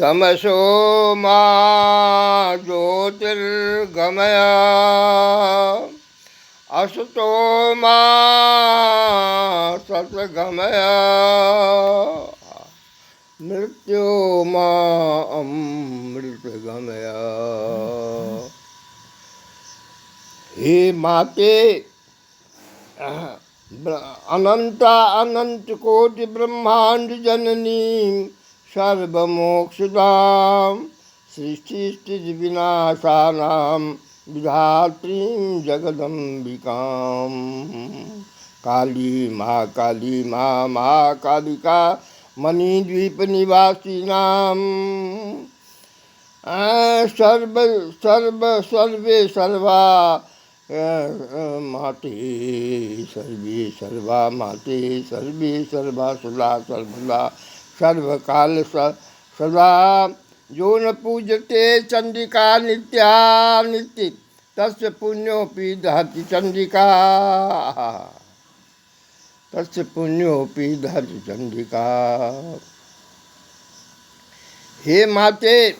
तमसो मा ज्योतिर्गमय असतो मा सतगमय मृत्यो मा अमृतगमय। हे माते अनंता अनंत कोटि ब्रह्मांड जननी सर्वमोक्षदां सृष्टि स्थिति विनाशानां विधात्रीं जगदम्बिकां। काली माँ महाकालिका मणिद्वीप निवासिनां सर्वे सर्वा माते सर्वे सर्वा माते सर्वे सर्वा सदा सर्वदा सर्वकाल सदा। जो न पूजते चंडिका नित्या नित्य तस्य पुण्योपि दहति चंडिका, तस्य पुण्योपि दहति चंडिका। हे माते,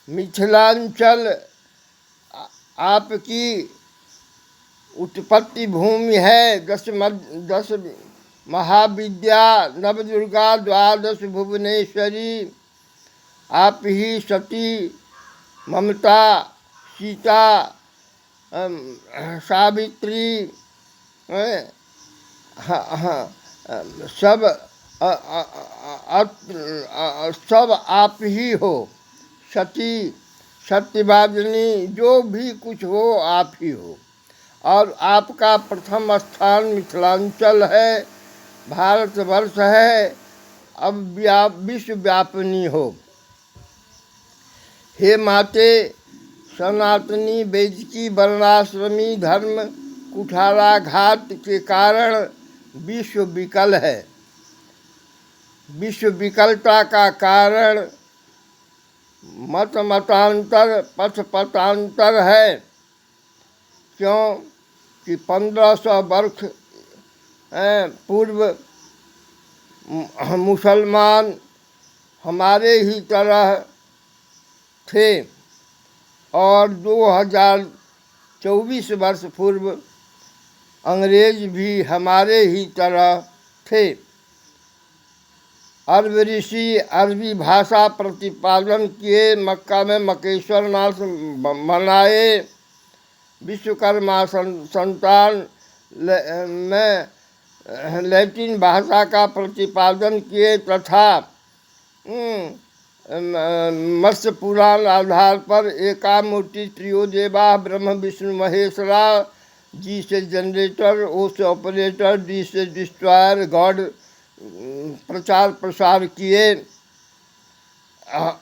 मिथिलांचल आपकी उत्पत्ति भूमि है। 10 महाविद्या नवदुर्गा 12 भुवनेश्वरी। आप ही सती, ममता, सीता, सावित्री सब आप ही हो। सती, सत्यवादिनी, जो भी कुछ हो आप ही हो। और आपका प्रथम स्थान मिथिलांचल है, भारतवर्ष है, अब विश्व व्यापिनी हो। हे माते, सनातनी वैदिकी वर्णाश्रमी धर्म कुठाराघात के कारण विश्व विकल है। विश्व विकलता का कारण मतांतर पथ पथांतर है। क्यों कि 1500 वर्ष पूर्व मुसलमान हमारे ही तरह थे और 2024 वर्ष पूर्व अंग्रेज भी हमारे ही तरह थे। अरब ऋषि अरबी भाषा प्रतिपादन किए, मक्का में मकेश्वर नाथ मनाए, विश्वकर्मा संतान में लैटिन भाषा का प्रतिपादन किए तथा मत्स्य पुराण आधार पर एकामूर्ति त्रियोदेवा ब्रह्म विष्णु महेश्वरा, जी से जनरेटर, ओ से ऑपरेटर, डी से डिस्ट्रॉयर गॉड प्रचार प्रसार किए।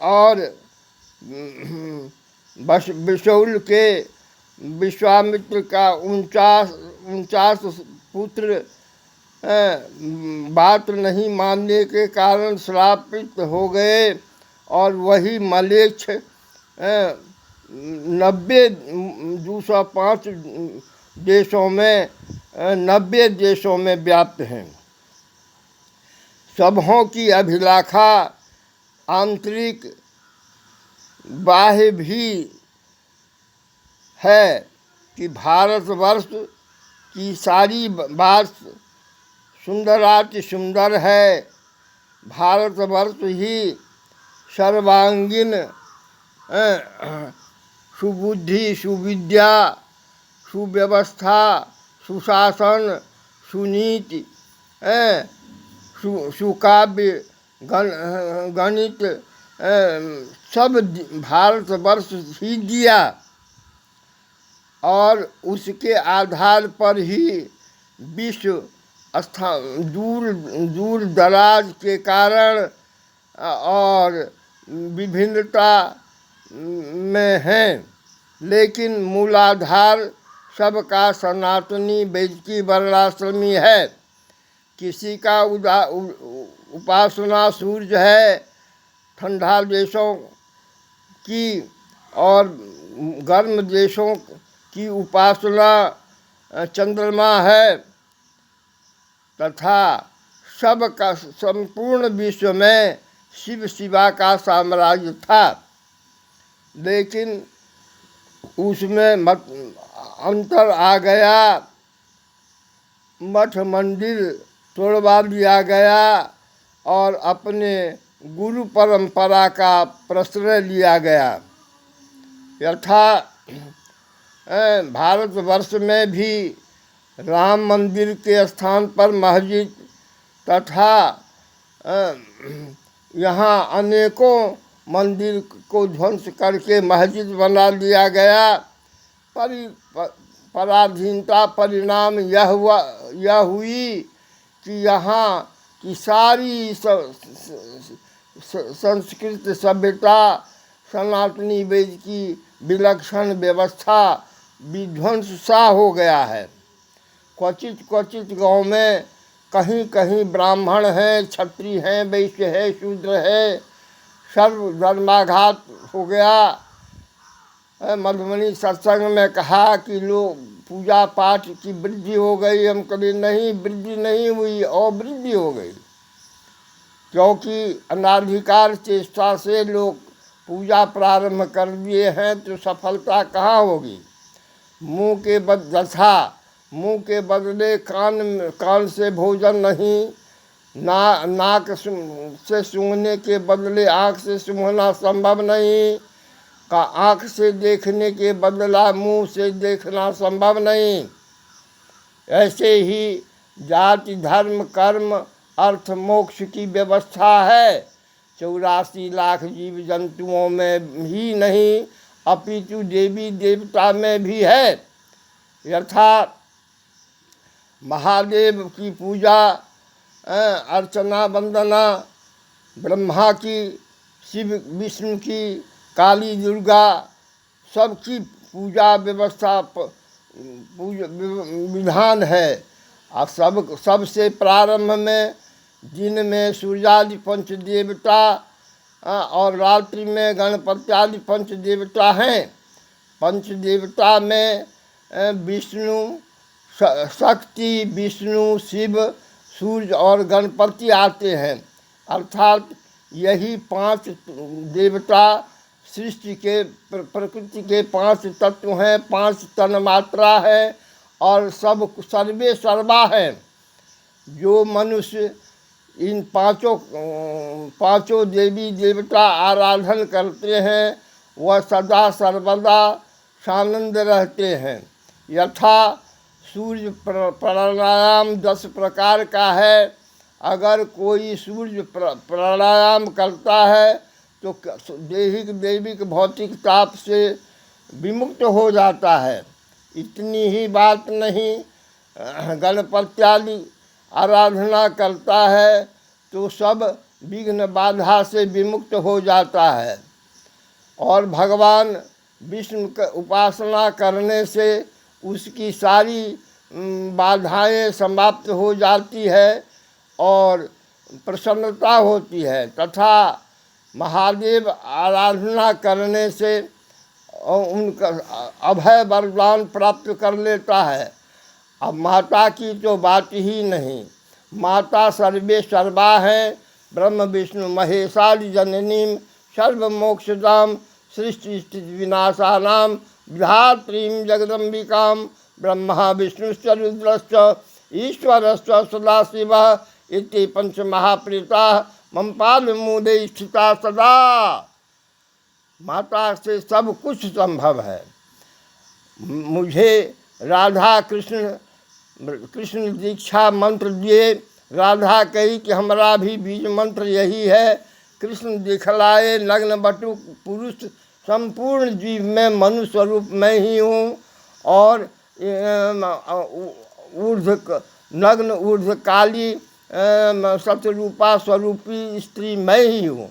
और बिशौल के विश्वामित्र का 49 पुत्र बात नहीं मानने के कारण श्रापित हो गए और वही मलेच्छ 205 देशों में 90 देशों में व्याप्त हैं। सबों की अभिलाषा आंतरिक बाह्य भी है कि भारतवर्ष की सारी बात सुंदराति सुंदर है। भारतवर्ष ही सर्वांगीण सुबुद्धि, सुविद्या, सुव्यवस्था, सुशासन, सुनीति, सुकाव्य, गणित सब भारतवर्ष ही दिया। और उसके आधार पर ही विश्व दूर दराज के कारण और विभिन्नता में हैं, लेकिन मूलाधार सबका सनातनी वैदिकी वर्णाश्रमी है। किसी का उपासना सूर्य है, ठंडा देशों की और गर्म देशों की उपासना चंद्रमा है, तथा सबका संपूर्ण विश्व में शिव शिवा का साम्राज्य था, लेकिन उसमें अंतर आ गया। मठ मंदिर तोड़वा दिया गया और अपने गुरु परंपरा का प्रश्रय लिया गया। यथा भारतवर्ष में भी राम मंदिर के स्थान पर मस्जिद तथा यहाँ अनेकों मंदिर को ध्वंस करके मस्जिद बना दिया गया। पराधीनता परिणाम यह हुई कि यहाँ की सारी संस्कृत सभ्यता, सनातनी वेद की विलक्षण व्यवस्था विध्वंस सा हो गया है। क्वचित गांव में कहीं कहीं ब्राह्मण हैं, क्षत्रिय हैं, वैश्य है, शूद्र है, सर्व धर्माघात हो गया। मधुबनी सत्संग में कहा कि लोग पूजा पाठ की वृद्धि हो गई। हम कभी नहीं, वृद्धि नहीं हुई और वृद्धि हो गई, क्योंकि अनाधिकार चेष्टा से लोग पूजा प्रारंभ कर दिए हैं, तो सफलता कहाँ होगी। मुंह के बदले कान से भोजन नहीं, नाक से सूंघने के बदले आँख से सूंघना संभव नहीं, आँख से देखने के बदला मुंह से देखना संभव नहीं। ऐसे ही जाति धर्म कर्म अर्थ मोक्ष की व्यवस्था है 84 लाख जीव जंतुओं में ही नहीं, अपितु देवी देवता में भी है। यथा महादेव की पूजा अर्चना वंदना, ब्रह्मा की, शिव विष्णु की, काली दुर्गा सबकी पूजा व्यवस्था विधान है। और सबसे प्रारंभ में दिन में सूर्यादि पंच देवता और रात्रि में गणपत्यादि पंच देवता हैं। पंच देवता में विष्णु शक्ति, विष्णु, शिव, सूर्य और गणपति आते हैं। अर्थात यही 5 देवता सृष्टि के प्रकृति के 5 तत्व हैं, 5 तन्मात्रा है और सब सर्वे सर्वा हैं। जो मनुष्य इन पांचों देवी देवता आराधन करते हैं वह सदा सर्वदा सानंद रहते हैं। यथा सूर्य प्राणायाम 10 प्रकार का है। अगर कोई सूर्य प्राणायाम करता है तो दैहिक भौतिक ताप से विमुक्त हो जाता है। इतनी ही बात नहीं, गणपत्यादि आराधना करता है तो सब विघ्न बाधा से विमुक्त हो जाता है। और भगवान विष्णु का उपासना करने से उसकी सारी बाधाएं समाप्त हो जाती है और प्रसन्नता होती है। तथा महादेव आराधना करने से उनका अभय वरदान प्राप्त कर लेता है। अब माता की तो बात ही नहीं, माता सर्वे सर्वा है। ब्रह्म विष्णु महेशादि जननीं सर्वमोक्षदां सृष्टि स्थिति विनाशानां विधात्रीं जगदम्बिकां ब्रह्मा विष्णुश्च रुद्रश्च ईश्वरश्च सदाशिवः इति पंचमहाप्रेताः मम पादमूले स्थिता सदा। माता से सब कुछ संभव है। मुझे राधा कृष्ण दीक्षा मंत्र दिए। राधा कही कि हमारा भी बीज मंत्र यही है। कृष्ण दिखलाए नग्न बटु पुरुष संपूर्ण जीव में मनुष्य स्वरूप मैं ही हूँ और नग्न ऊर्ध्वकाली सतरूपा स्वरूपी स्त्री मैं ही हूँ।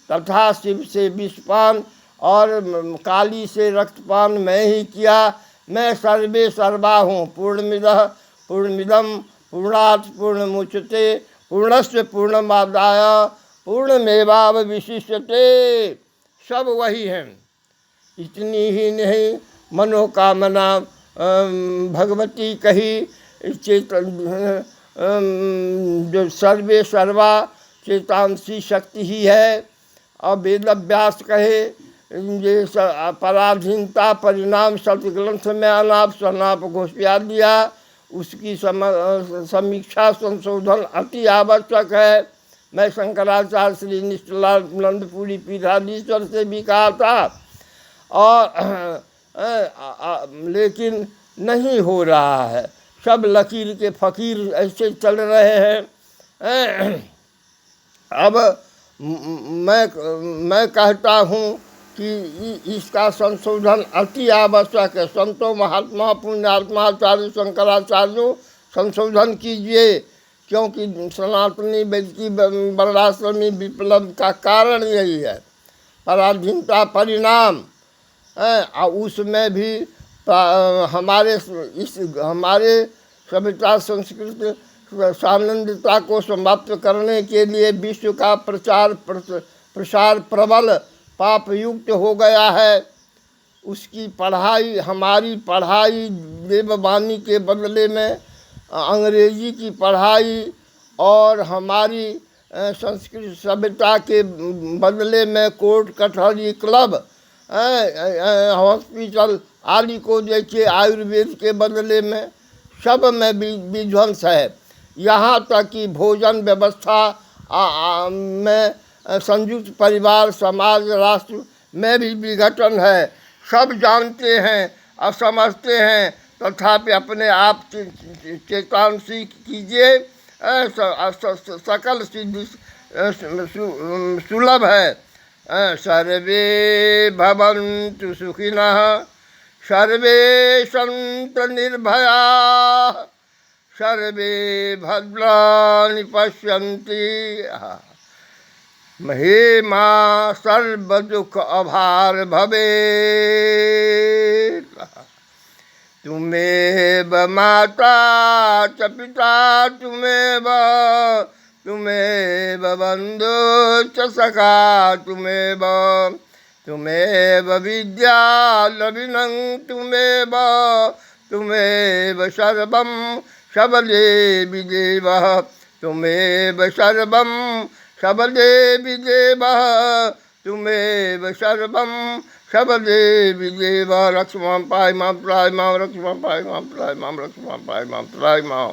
तथा शिव से विषपान और काली से रक्तपान मैं ही किया। मैं सर्वे सर्वा हूँ। पूर्णमिदः पूर्णमिदं पूर्णात् पूर्णमुच्यते पूर्णस्य पूर्णमादाय पूर्णमेवावशिष्यते। सब वही हैं। इतनी ही नहीं, मनोकामना भगवती कही, चेतन जो सर्वे सर्वा चेतांशी शक्ति ही है। और वेद व्यास कहे ये पराधीनता परिणाम सतग्रंथ में अनाप शनाप घोषिया दिया, उसकी समीक्षा संशोधन अति आवश्यक है। मैं शंकराचार्य श्री निष्ठलानंदपुरी पीठाधीश्वर से भी कहा था, और लेकिन नहीं हो रहा है। सब लकीर के फ़कीर ऐसे चल रहे हैं। अब मैं कहता हूँ कि इसका संशोधन अति आवश्यक है। संतों, महात्मा, पुण्यात्माचार्य, शंकराचार्यों, संशोधन कीजिए, क्योंकि सनातनी वैदिकी वर्णाश्रमी विप्लव का कारण यही है, पराधीनता परिणाम। और उसमें भी हमारे सभ्यता संस्कृति सानंदता को समाप्त करने के लिए विश्व का प्रसार प्रबल पाप युक्त हो गया है। उसकी पढ़ाई, हमारी पढ़ाई देववाणी के बदले में अंग्रेजी की पढ़ाई, और हमारी संस्कृत सभ्यता के बदले में कोर्ट कचहरी क्लब हॉस्पिटल आदि को देखिए, आयुर्वेद के बदले में सब में विध्वंस है। यहाँ तक कि भोजन व्यवस्था में संयुक्त परिवार, समाज, राष्ट्र में भी विघटन है। सब जानते हैं और समझते हैं, तथापि अपने आप चेतांशी कीजिए, सकल सिद्धि सुलभ है। सर्वे भवन्तु सुखिनः, सर्वे सन्तु निर्भयाः, सर्वे भद्राणि पश्यन्ति हे माँ सर्व दुख अभार भवेत्। तुमेव माता च पिता, तुमेव बन्धु च सखा, तुमेव विद्या लविनं, तुमेव सर्वं सबदेवि देवः, तुमेव सर्वं सबदेवि देवः, तुमेव सर्वं सबदेवि देवः। रक्ष मां, पाहि मां, त्राहि मां, रक्ष मां, पाहि मां, त्राहि मां, रक्ष मां, पाहि मां, त्राहि मां।